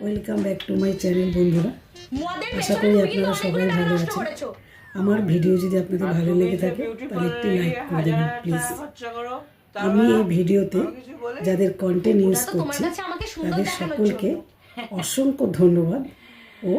Welcome back to my channel বন্ধুরা। আশা করি আপনারা সবাই ভালো আছেন। আমার ভিডিও যদি আপনাদের ভালো লেগে থাকে তাহলে একটি লাইক করে দেবেন প্লিজ। আমি এই ভিডিওতে যাদের কন্টেন্ট ইউজ করছি তাদের সকলকে অসংখ্য ধন্যবাদ ও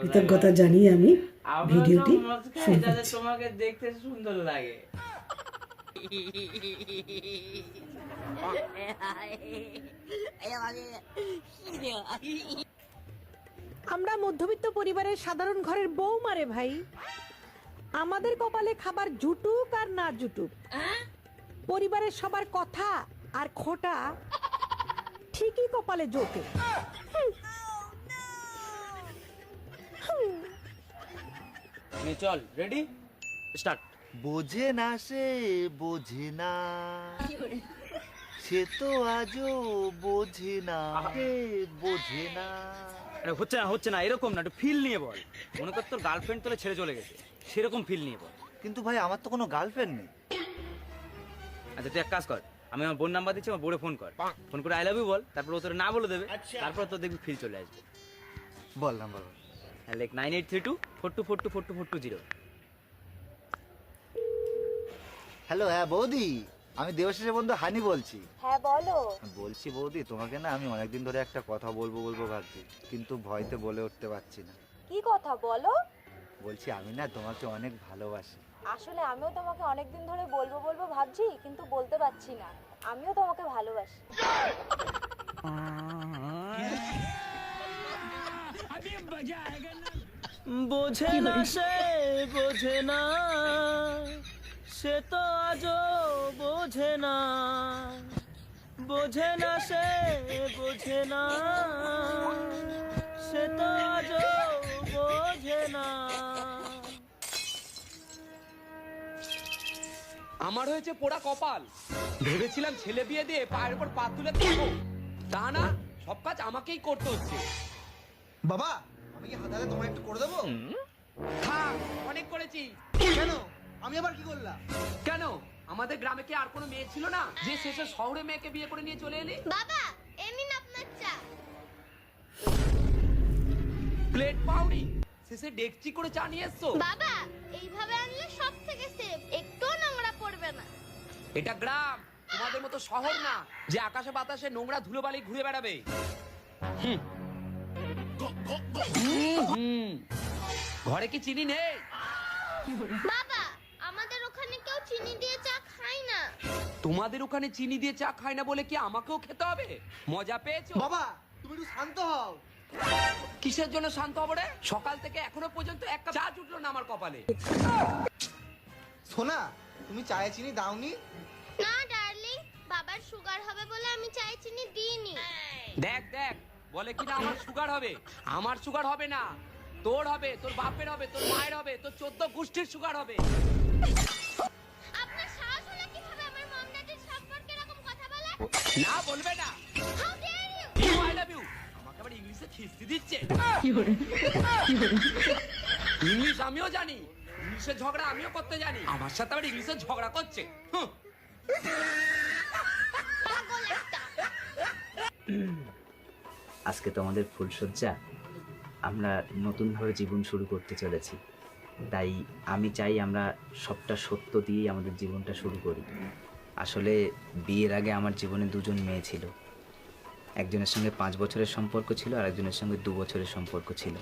কৃতজ্ঞতা জানিয়ে আমি ভিডিওটি শুরু করছি। তোমাকে দেখতে সুন্দর লাগে। আমরা মধ্যবিত্ত পরিবারের সাধারণ ঘরের বউমারে ভাই, আমাদের কপালে খাবার জুটুক আর না জুটুক, পরিবারের সবার কথা আর খোটা ঠিকই কপালে জোটে। চল রেডি স্টার্ট। বোঝে না সে বোঝে না, সে তো আজও বোঝে না, বোঝে না। আরে হচ্ছে না এরকম না, একটু ফিল নিয়ে বল। মনে কর তোর গার্লফ্রেন্ড তোরে ছেড়ে চলে গেছে, সেরকম ফিল নিয়ে বল। কিন্তু ভাই আমার তো কোনো গার্লফ্রেন্ড নেই। আচ্ছা তুই এক কাজ কর, আমি আমার বোন নাম্বার দিচ্ছি, আমার বোরে ফোন কর, ফোন করে আই লাভ ইউ বল, তারপর ও তোর না বলে দেবে, তারপর তোর দেখবি ফিল চলে আসবে। বল নাম্বার বল। লাইক 983242424220। হ্যালো, হ্যাঁ বৌদি, আমি দেবশেষের বন্ধু হানি বলছি। হ্যাঁ বলো। বলছি বৌদি, তোমাকে না আমি অনেকদিন ধরে একটা কথা বলবো ভাবছি, কিন্তু ভয়তে বলে উঠতে পারছি না। কি কথা বলো? বলছি আমি না তোমাকে অনেক ভালোবাসি। আসলে আমিও তোমাকে অনেকদিন ধরে বলবো ভাবছি, কিন্তু বলতে পারছি না। আমিও তোমাকে ভালোবাসি। বোঝে না সে বোঝে না, সে তো আজও বোঝে না, বোঝে না সে বোঝে না, সে তো আজও বোঝে না। আমার হয়েছে পোড়া কপাল। ভেবেছিলাম ছেলে বিয়ে দিয়ে পায়ের উপর পা তুলে থাকবো, তা না, সব কাজ আমাকেই করতে হচ্ছে। বাবা, আমি কি হাতে হাতে তোমায় একটু করে দেবো? থাক, অনেক করেছি। কেন? আমি আবার কি করলাম? কেন, আমাদের গ্রামে কি আর কোনো মেয়ে ছিল না যে শেষে শহরে মেয়েকে বিয়ে করে নিয়ে চলে এলি? বাবা, এমনি আপনার চা। প্লেট পাউনি, শেষে ডেকচি করে চা নিয়ে এসছো। বাবা, এইভাবে আনলে সব থেকে সেফ, একটুও নোংরা পড়বে না। এটা গ্রাম, তোমাদের মতো শহর না যে আকাশে বাতাসে নোংরা ধুলোবালি ঘুরে বেড়াবে। ঘরে কি চিনি নেই? বাবা, আমাদের ওখানে কেউ চিনি দিয়ে চা খায় না। তোমাদের ওখানে চিনি দিয়ে চা খায় না বলে কি আমাকেও খেতে হবে? মজা পেয়েছো? বাবা, তুমি একটু শান্ত হও। কিসের জন্য শান্ত হবো রে? সকাল থেকে এখনো পর্যন্ত এক কাপ চা জুটলো না আমার কপালে। সোনা, তুমি চায়ে চিনি দাওনি? না ডার্লিং, বাবার সুগার হবে বলে আমি চায়ে চিনি দিইনি। দেখ দেখ, বলে কিনা আমার সুগার হবে। আমার সুগার হবে না, তোর হবে, তোর বাপের হবে, তোর মায়ের হবে, তোর 14 গোষ্ঠীর সুগার হবে। আপনার সাহস হলো কিভাবে আমার মম ড্যাডির সম্পর্কে এরকম কথা বলে? না বলবে না। How dare you you! I love you আমাকে আবার ইংলিশে খিস্তি দিচ্ছে। ইংলিশ আমিও জানি, ইংলিশের ঝগড়া আমিও করতে জানি, আমার সাথে আবার ইংলিশের ঝগড়া করছে। পাগল একটা। আজকে তো আমাদের ফুলশয্যা, আমরা নতুনভাবে জীবন শুরু করতে চলেছি, তাই আমি চাই আমরা সবটা সত্য দিয়েই আমাদের জীবনটা শুরু করি। আসলে বিয়ের আগে আমার জীবনে দুজন মেয়ে ছিল, একজনের সঙ্গে 5 বছরের সম্পর্ক ছিল আর একজনের সঙ্গে 2 বছরের সম্পর্ক ছিল।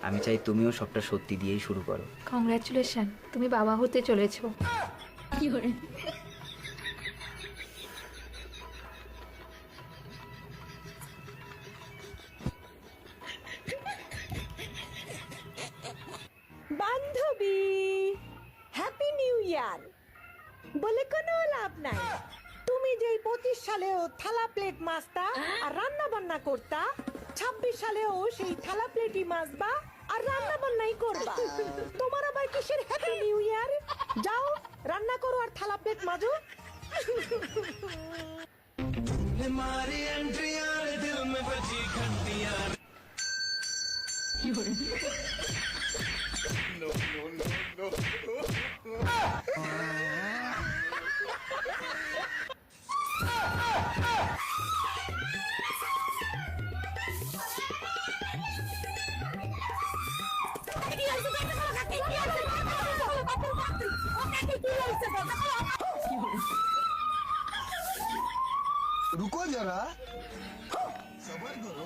আমি চাই তুমিও সবটা সত্যি দিয়েই শুরু করো। কংগ্রাচুলেশন, তুমি বাবা হতে চলেছো। বান্ধবী, হ্যাপি নিউ ইয়ার বলে কোনো লাভ নাই। তুমি যে 25 সালেও থালা প্লেট মাজতা আর রান্না বান্না করতা, 26 সালেও সেই থালা প্লেটই মাজবা আর রান্না বান্নাই করবা। তোমার আবার কিসের হ্যাপি নিউ ইয়ার? যাও রান্না করো আর থালা প্লেট মাজো। जरा सबर करो।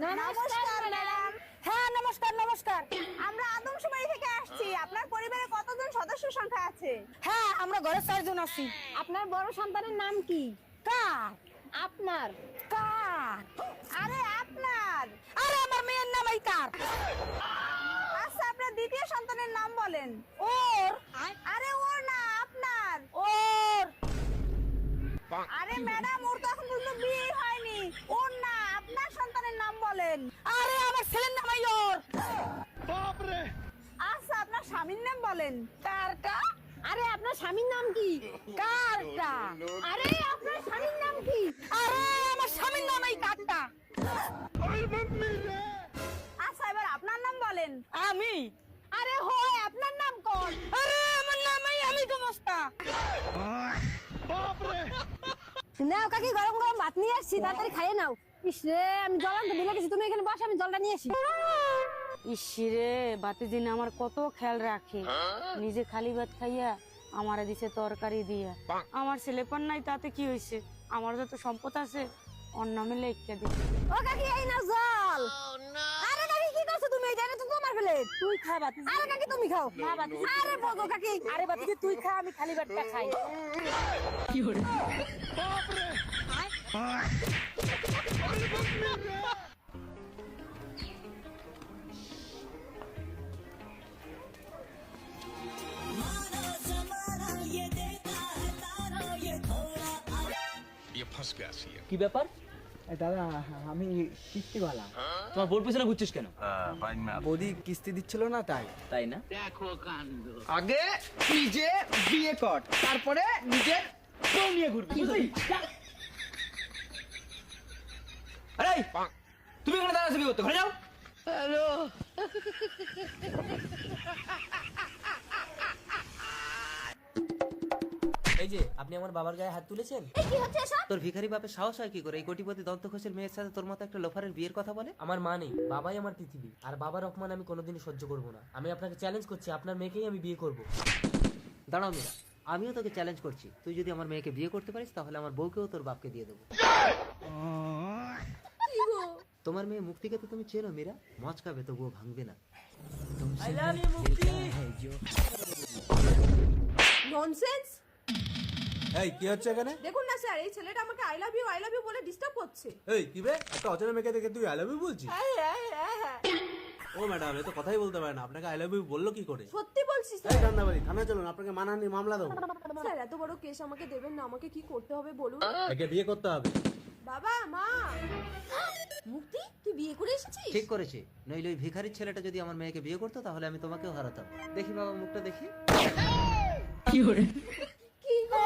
নমস্কার ম্যাডাম। হ্যাঁ নমস্কার নমস্কার। আমরা আদমশুমারি থেকে আসছি। আপনার পরিবারে কতজন সদস্য সংখ্যা আছে? হ্যাঁ আমরা ঘরে 4 জন আছি। আপনার বড় সন্তানের নাম কি? কার? আপনার। কার? আরে আপনার। আরে আমার মেয়ের নাম এই কার? আচ্ছা আপনার দ্বিতীয় সন্তানের নাম বলেন। ওর। আরে ওর না আপনার। ওর। আরে ম্যাডাম ওর তো এখন পর্যন্ত বিয়ে হয়নি। ওর না আপনার সন্তানের নাম বলেন। আরে আমার ছেলের নাম ওর। বাপ রে। আচ্ছা আপনার স্বামীর নাম বলেন। কারটা? আরে আপনার স্বামীর নাম কি? কারটা? আরে আপনার স্বামীর নাম কি? আরে আমার স্বামীর নাম এই কারটা। আচ্ছা এবার আপনার নাম বলেন। আমি? আরে হয় আপনার নাম কোন? আরে আমার নামই আমি তো মস্তা। নাও কাকি গরম গরম ভাত নিয়ে আসছি, তাড়াতাড়ি খাইয়ে নাও। ইস রে আমি জল আনতে ভুলে গেছি, তুমি এখানে বসো আমি জলটা নিয়ে আসি। ইস রে বাতিদিন আমার কত খেয়াল রাখে, নিজে খালি ভাত খাইয়া আমারে দিছে তরকারি দিয়া। আমার ছেলেপান নাই তাতে কি হইছে, আমার যত সম্পদ আছে ওর নামে লেখা দিছে। ও কাকি এই নাও জল। আরে কাকি কি করছো তুমি? এই জায়গা তো তোমার প্লেট। তুই খা বাতি। আরে কাকি তুমি খাও। না বাতি। আরে বগো কাকি। আরে বাতি তুই খা, আমি খালি ভাতটা খাই। কি হরে কি ব্যাপার? দাদা আমি কিস্তিওয়ালা। তোমার বোর পেছনে ঘুরছিস কেন? বৌদি কিস্তি দিচ্ছিল না তাই। তাই না? আগে নিজে বিয়ে কর, তারপরে নিজের বউ নিয়ে ঘুরবি। আরে তুমি এখানে দাঁড়াচ্ছ কি করতে? ঘরে যাও। এই যে আপনি আমার বাবার গায়ে হাত তুলেছেন। কি হচ্ছে এসব? তোর ভিখারি বাপের সাহস হয় কি করে এই কোটিপতি দন্তখোসের মেয়ের সাথে তোর মতো একটা লোফারের বিয়ের কথা বলে? আমার মা নেই, বাবাই আমার পৃথিবী, আর বাবার অপমান আমি কোনোদিনই সহ্য করব না। আমি আপনাকে চ্যালেঞ্জ করছি, আপনার মেয়েকেই আমি বিয়ে করব। দাঁড়াও মীরা, আমিও তোকে চ্যালেঞ্জ করছি, তুই যদি আমার মেয়েকে বিয়ে করতে পারিস তাহলে আমার বউকেও তোর বাপকে দিয়ে দেবো। তোমার মেয়ে মুক্তিকে তো তুমি চেনো মীরা, মজ খাবে তবুও ভাঙবে না। ননসেন্স। এই কি হচ্ছে এখানে? দেখুন না স্যার, এই ছেলেটা আমাকে আই লাভ ইউ বলে ডিস্টার্ব করছে। এই কি বে, একটা অচেনা মেয়েকে দেখে তুই আই লাভ ইউ বলছিস? হ্যাঁ। ও ম্যাডাম, এ তো কথাই বলতে পারে না, আপনাকে আই লাভ ইউ বললো কি করে? সত্যি বলছি এই স্যার। ঠান্ডাবাড়ি থানায় চলুন, আপনাকে মানহানির মামলা দেবো। স্যার এত বড় কেস আমাকে দেবেন না, আমাকে কি করতে হবে বলুন। একে বিয়ে করতে হবে। বাবা মা। মুক্তি তুই বিয়ে করে এসেছিস? ঠিক করেছে, নইলে ওই ভিখারির ছেলেটা যদি আমার মেয়েকে বিয়ে করতো তাহলে আমি তোমাকেও হারাতাম। দেখি বাবা মুখটা দেখি। কি গো?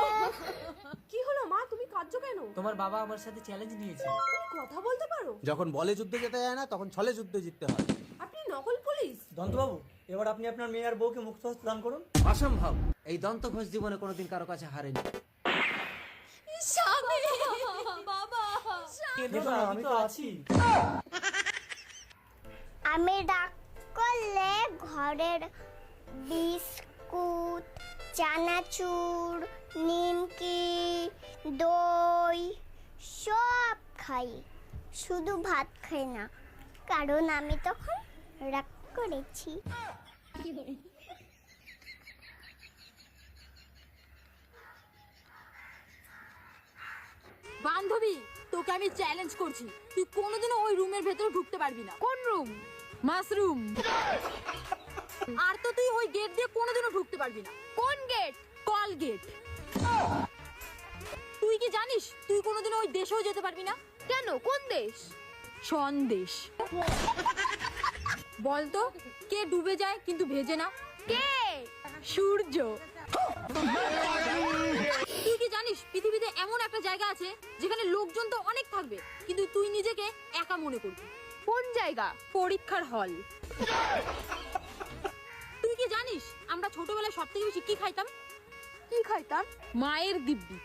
কি হলো মা, তুমি কাঁদছো কেন? তোমার বাবা আমার সাথে চ্যালেঞ্জ নিয়েছে। তুমি কথা বলতে পারো? যখন বলে যুদ্ধে যেতে যায় না তখন ছলে যুদ্ধে জিততে হয়। আপনি নকল পুলিশ? দন্তবাবু এবার আপনি আপনার মেয়ে আর বউকে মুক্ত হস্তে দান করুন। অসম্ভব, এই দন্ত ঘোষ জীবনে কোনোদিন কারো কাছে হারেনি। স্বামী বাবা। আমি তো আছি। আমি ডাক করলে ঘরের বিস্কুট, চানাচুর, নিমকি, দই সব খাই, শুধু ভাত খাই না, কারণ আমি তখন রাগ করেছি। বান্ধবী তোকে আমি চ্যালেঞ্জ করছি, তুই কোনোদিনও ওই রুমের ভেতরে ঢুকতে পারবি না। কোন রুম? মাশরুম। আর তো তুই ওই গেট দিয়ে কোনোদিনও ঢুকতে পারবি না। কোন গেট? Call gate. তুই কি জানিস তুই কোনোদিনও ওই দেশেও যেতে পারবি না? কেন? কোন দেশ? সন্দেশ। বলতো কে ডুবে যায় কিন্তু ভেজে না? কে? সূর্য। তুই কি জানিস পৃথিবীতে এমন একটা জায়গা আছে যেখানে লোকজন তো অনেক থাকবে কিন্তু তুই নিজেকে একা মনে করবি? কোন জায়গা? পরীক্ষার হল। তুই কি জানিস আমরা ছোটবেলায় সব থেকে বেশি কি খাইতাম? কি খাইতাম? মায়ের দিব্যি।